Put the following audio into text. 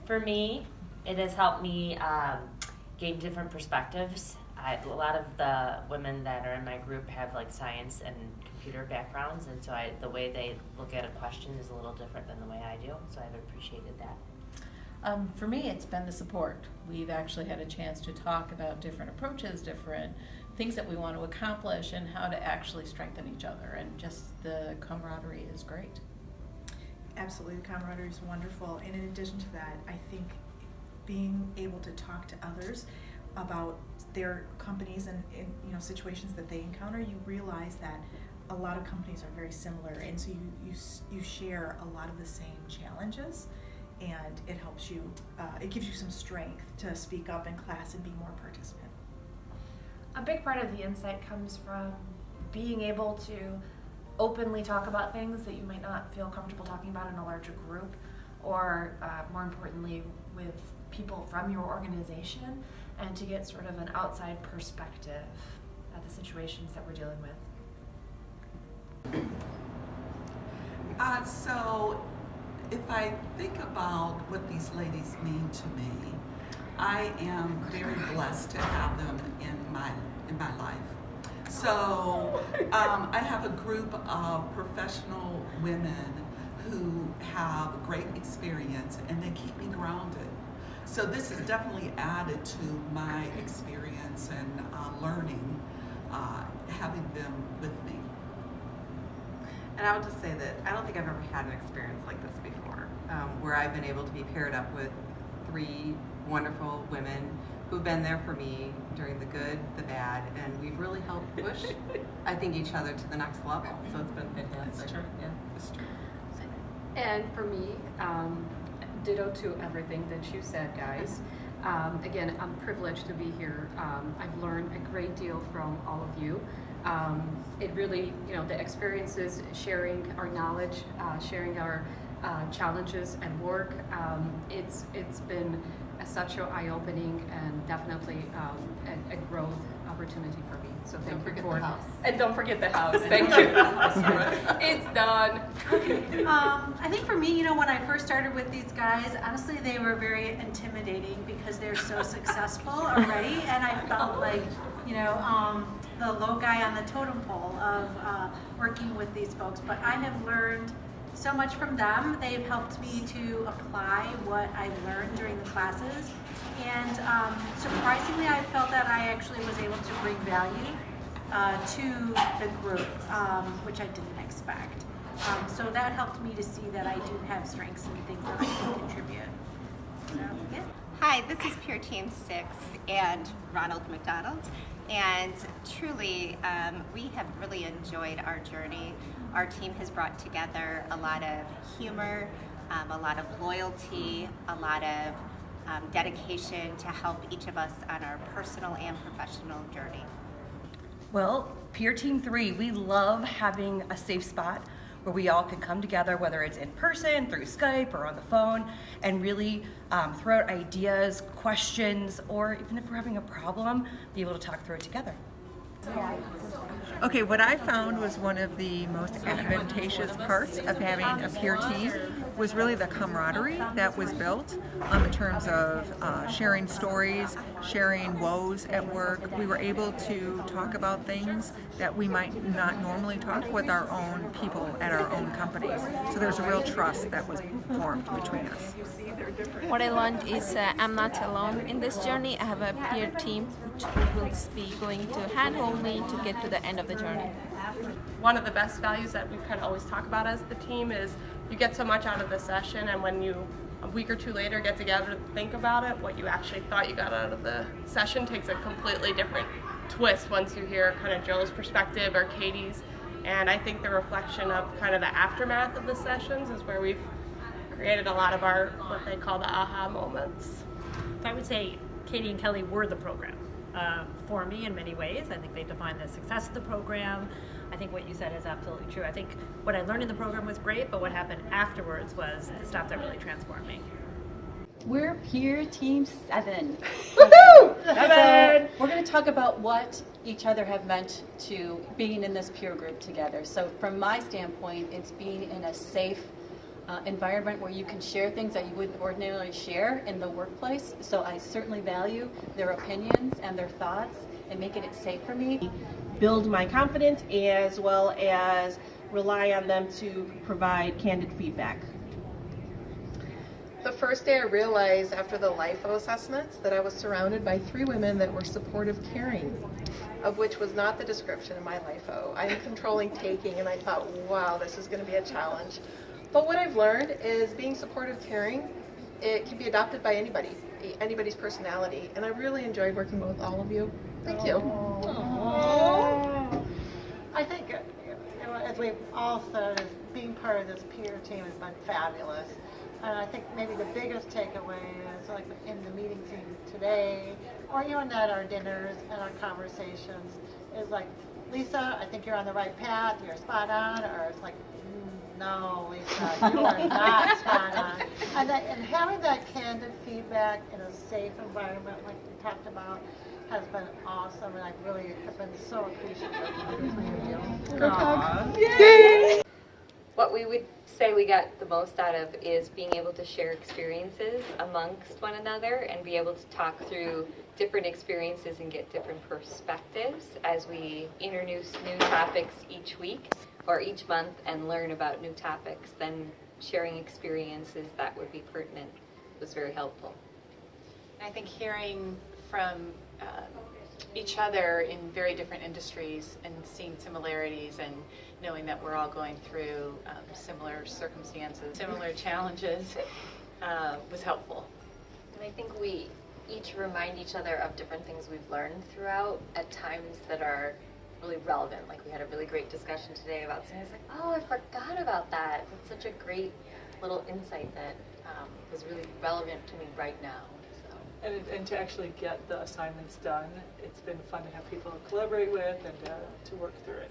For me, it has helped me gain different perspectives. A lot of the women that are in my group have like science and computer backgrounds, and so the way they look at a question is a little different than the way I do, so I've appreciated that. For me, it's been the support. We've actually had a chance to talk about different approaches, different things that we want to accomplish, and how to actually strengthen each other, and just the camaraderie is great. Absolutely, the camaraderie is wonderful, and in addition to that, I think being able to talk to others about their companies and situations that they encounter, you realize that a lot of companies are very similar, and so you share a lot of the same challenges, and it helps you, it gives you some strength to speak up in class and be more participant. A big part of the insight comes from being able to openly talk about things that you might not feel comfortable talking about in a larger group, or more importantly with people from your organization, and to get sort of an outside perspective at the situations that we're dealing with. So if I think about what these ladies mean to me, I am very blessed to have them in my life. So I have a group of professional women who have great experience, and they keep me grounded. So this has definitely added to my experience and learning, having them with me. And I would just say that I don't think I've ever had an experience like this before, where I've been able to be paired up with 3 wonderful women who've been there for me during the good, the bad, and we've really helped push, I think, each other to the next level. So it's been fantastic. That's true. Yeah, it's true. And for me, ditto to everything that you said, guys. Again, I'm privileged to be here. I've learned a great deal from all of you. It really, the experiences, sharing our knowledge, sharing our challenges at work, it's been such an eye-opening and definitely a growth opportunity for me. So thank you for the house. And don't forget the house. Thank you. It's done. I think for me, when I first started with these guys, honestly, they were very intimidating because they're so successful already, and I felt like, the low guy on the totem pole of working with these folks. But I have learned so much from them. They've helped me to apply what I learned during the classes, and surprisingly, I felt that I actually was able to bring value to the group, which I didn't expect. So that helped me to see that I do have strengths and things that I can contribute. So, yeah. Hi, this is Peer Team 6 and Ronald McDonald, and truly we have really enjoyed our journey. Our team has brought together a lot of humor, a lot of loyalty, a lot of dedication to help each of us on our personal and professional journey. Well, Peer Team 3, we love having a safe spot where we all can come together, whether it's in person, through Skype, or on the phone, and really throw out ideas, questions, or even if we're having a problem, be able to talk through it together. Okay, what I found was one of the most advantageous parts of having a peer team was really the camaraderie that was built in terms of sharing stories, sharing woes at work. We were able to talk about things that we might not normally talk with our own people at our own companies. So there's a real trust that was formed between us. What I learned is I'm not alone in this journey. I have a peer team who will be going to handhold me to get to the end of the journey. One of the best values that we kind of always talk about as the team is you get so much out of the session, and when you a week or two later get together to think about it, what you actually thought you got out of the session takes a completely different twist once you hear kind of Joe's perspective or Katie's. And I think the reflection of kind of the aftermath of the sessions is where we've created a lot of our, what they call the aha moments. I would say Katie and Kelly were the program for me in many ways. I think they defined the success of the program. I think what you said is absolutely true. I think what I learned in the program was great, but what happened afterwards was the stuff that really transformed me. We're Peer Team 7. Woohoo! 7! We're going to talk about what each other have meant to being in this peer group together. So from my standpoint, it's being in a safe environment where you can share things that you wouldn't ordinarily share in the workplace. So I certainly value their opinions and their thoughts and making it safe for me. Build my confidence as well as rely on them to provide candid feedback. The first day I realized after the LIFO assessments that I was surrounded by 3 women that were supportive, caring, of which was not the description in my LIFO. I am controlling taking, and I thought, wow, this is going to be a challenge. But what I've learned is being supportive, caring, it can be adopted by anybody, anybody's personality, and I really enjoyed working with all of you. Thank you. I think, as we've all said, is being part of this peer team has been fabulous. And I think maybe the biggest takeaway is like in the meeting scene today, or even at our dinners and our conversations, is like, Lisa, I think you're on the right path, you're spot on, or it's like, no, Lisa, you are not spot on. And having that candid feedback in a safe environment like we talked about has been awesome, and I really have been so appreciative of the 3 of you. Yay! What we would say we got the most out of is being able to share experiences amongst one another and be able to talk through different experiences and get different perspectives as we introduce new topics each week or each month and learn about new topics. Then sharing experiences that would be pertinent was very helpful. I think hearing from each other in very different industries and seeing similarities and knowing that we're all going through similar circumstances, similar challenges was helpful. And I think we each remind each other of different things we've learned throughout at times that are really relevant. Like we had a really great discussion today about something. I was like, oh, I forgot about that. That's such a great little insight that was really relevant to me right now. And to actually get the assignments done, it's been fun to have people to collaborate with and to work through it.